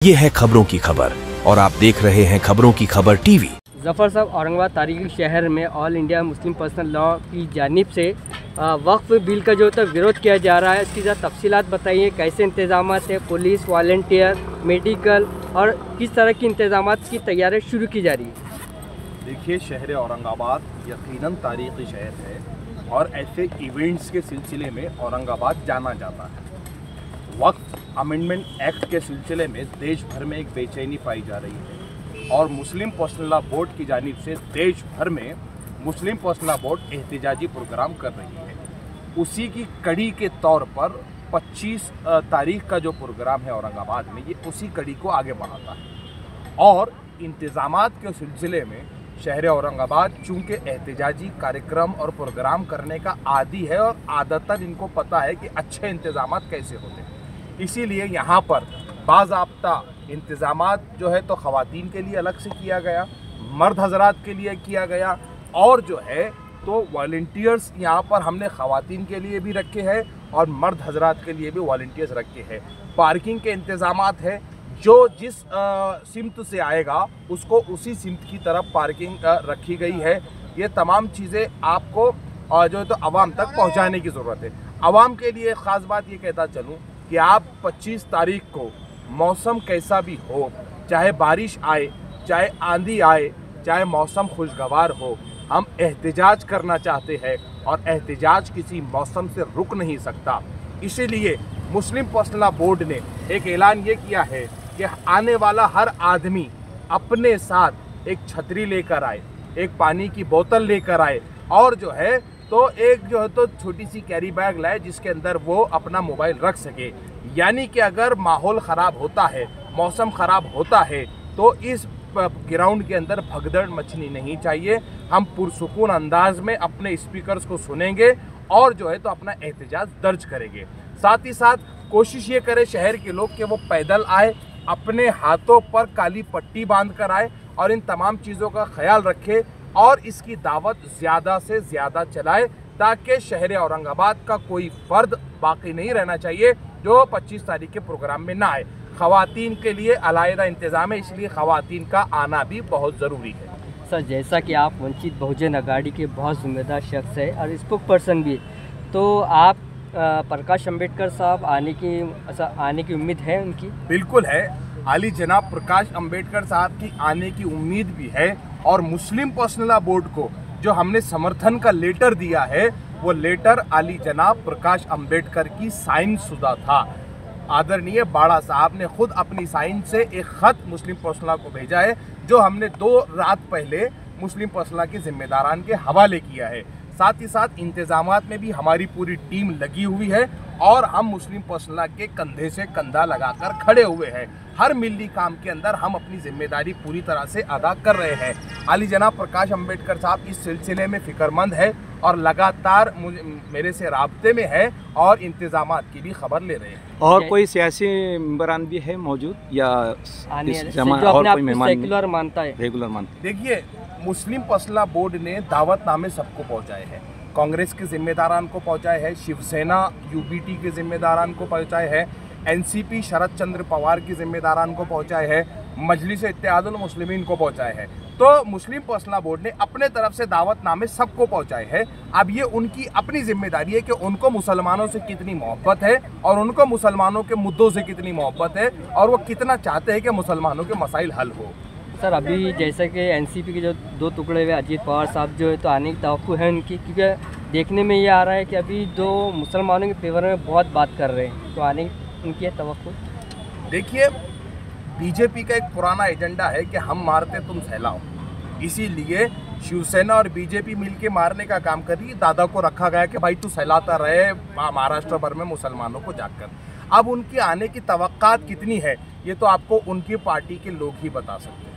ये है खबरों की खबर और आप देख रहे हैं खबरों की खबर टीवी। जफर साहब, औरंगाबाद तारीखी शहर में all India Muslim personal law की जानिब से वक्फ बिल का जो विरोध किया जा रहा है, इसकी ज़रा तफसीलात बताइए। कैसे इंतजाम है, पुलिस, वॉलंटियर, मेडिकल और किस तरह की इंतजाम की तैयारी शुरू की जा रही है? देखिए, शहर औरंगाबाद यकीनन तारीखी शहर है और ऐसे इवेंट्स के सिलसिले में औरंगाबाद जाना जाता है। वक्फ अमेंडमेंट एक्ट के सिलसिले में देश भर में एक बेचैनी पाई जा रही है और मुस्लिम पर्सनल लॉ बोर्ड की जानिब से देश भर में मुस्लिम पर्सनल लॉ बोर्ड एहतिजाजी प्रोग्राम कर रही है। उसी की कड़ी के तौर पर 25 तारीख का जो प्रोग्राम है औरंगाबाद में, ये उसी कड़ी को आगे बढ़ाता है। और इंतज़ामात के सिलसिले में शहर औरंगाबाद चूँकि एहतिजाजी कार्यक्रम और प्रोग्राम करने का आदी है और आदतन इनको पता है कि अच्छे इंतज़ामात कैसे होते हैं, इसीलिए यहाँ पर बाज़ाब्ता इंतज़ामात जो है तो ख़वातीन के लिए अलग से किया गया, मर्द हजरात के लिए किया गया और जो है तो वॉलंटियर्स यहाँ पर हमने ख़वातीन के लिए भी रखे हैं और मर्द हजरात के लिए भी वॉलंटियर्स रखे हैं। पार्किंग के इंतज़ामात है, जो जिस सिमत से आएगा उसको उसी सिमत की तरफ पार्किंग रखी गई है। ये तमाम चीज़ें आपको जो है तो आवाम तक पहुँचाने की ज़रूरत है। आवाम के लिए ख़ास बात ये कहता चलूँ कि आप 25 तारीख को मौसम कैसा भी हो, चाहे बारिश आए, चाहे आंधी आए, चाहे मौसम खुशगवार हो, हम एहतिजाज करना चाहते हैं और एहतिजाज किसी मौसम से रुक नहीं सकता। इसीलिए मुस्लिम पर्सनल लॉ बोर्ड ने एक ऐलान ये किया है कि आने वाला हर आदमी अपने साथ एक छतरी लेकर आए, एक पानी की बोतल लेकर आए और जो है तो एक जो है तो छोटी सी कैरी बैग लाए जिसके अंदर वो अपना मोबाइल रख सके। यानी कि अगर माहौल ख़राब होता है, मौसम ख़राब होता है तो इस ग्राउंड के अंदर भगदड़ मचनी नहीं चाहिए। हम पुरसुकून अंदाज में अपने स्पीकर्स को सुनेंगे और जो है तो अपना एहतिजाज दर्ज करेंगे। साथ ही साथ कोशिश ये करें शहर के लोग कि वो पैदल आए, अपने हाथों पर काली पट्टी बांध कर आए और इन तमाम चीज़ों का ख्याल रखें और इसकी दावत ज़्यादा से ज़्यादा चलाए ताकि शहर औरंगाबाद का कोई फ़र्द बाकी नहीं रहना चाहिए जो 25 तारीख के प्रोग्राम में ना आए। ख़वातीन के लिए अलहदा इंतज़ाम है, इसलिए ख़वातीन का आना भी बहुत ज़रूरी है। सर, जैसा कि आप वंचित बहुजन अघाड़ी के बहुत जिम्मेदार शख्स है और स्पोक पर्सन भी, तो आप प्रकाश अम्बेडकर साहब आने की उम्मीद है उनकी? बिल्कुल है, आली जनाब प्रकाश अम्बेडकर साहब की आने की उम्मीद भी है और मुस्लिम पर्सनल लॉ बोर्ड को जो हमने समर्थन का लेटर दिया है वो लेटर आली जनाब प्रकाश अम्बेडकर की साइन शुदा था। आदरणीय बाड़ा साहब ने खुद अपनी साइन से एक ख़त मुस्लिम पर्सनल लॉ को भेजा है जो हमने 2 रात पहले मुस्लिम पर्सनल लॉ के जिम्मेदारान के हवाले किया है। साथ ही साथ इंतज़ामात में भी हमारी पूरी टीम लगी हुई है और हम मुस्लिम पर्सनल लॉ के कंधे से कंधा लगाकर खड़े हुए हैं। हर मिली काम के अंदर हम अपनी जिम्मेदारी पूरी तरह से अदा कर रहे हैं। आली जनाब प्रकाश अम्बेडकर साहब इस सिलसिले में फ़िक्रमंद है और लगातार मेरे से राब्ते में है और इंतज़ामात की भी खबर ले रहे हैं। और कोई सियासी मेंबरान भी है मौजूद या रेगुलर मानता है? रेगुलर मानता है। देखिए, मुस्लिम पर्सनल लॉ बोर्ड ने दावतनामे सबको पहुंचाए हैं। कांग्रेस के जिम्मेदारान को पहुंचाए हैं, शिवसेना यूबीटी के जिम्मेदारान को पहुंचाए हैं, एनसीपी शरद चंद्र पवार की जिम्मेदारान को पहुंचाए हैं, मजलिस इत्तेहादुल मुस्लिमीन को पहुंचाए हैं। तो मुस्लिम पर्सनल लॉ बोर्ड ने अपने तरफ से दावतनामे सबको पहुंचाए हैं। अब ये उनकी अपनी जिम्मेदारी है कि उनको मुसलमानों से कितनी मोहब्बत है और उनको मुसलमानों के मुद्दों से कितनी मोहब्बत है और वो कितना चाहते हैं कि मुसलमानों के मसाइल हल हो। सर, अभी जैसे कि एनसीपी के जो 2 टुकड़े हुए अजीत पवार साहब जो है तो आने की तवक्कुह है उनकी, क्योंकि देखने में ये आ रहा है कि अभी जो मुसलमानों के फेवर में बहुत बात कर रहे हैं, तो आने उनकी है तवक्कुह? देखिए, बीजेपी का एक पुराना एजेंडा है कि हम मारते तुम सहलाओ, इसीलिए शिवसेना और बीजेपी मिलके मारने का काम कर रही है। दादा को रखा गया कि भाई तू सहलाता रहे महाराष्ट्र भर में मुसलमानों को जाकर। अब उनकी आने की तवक्कात कितनी है ये तो आपको उनकी पार्टी के लोग ही बता सकते हैं।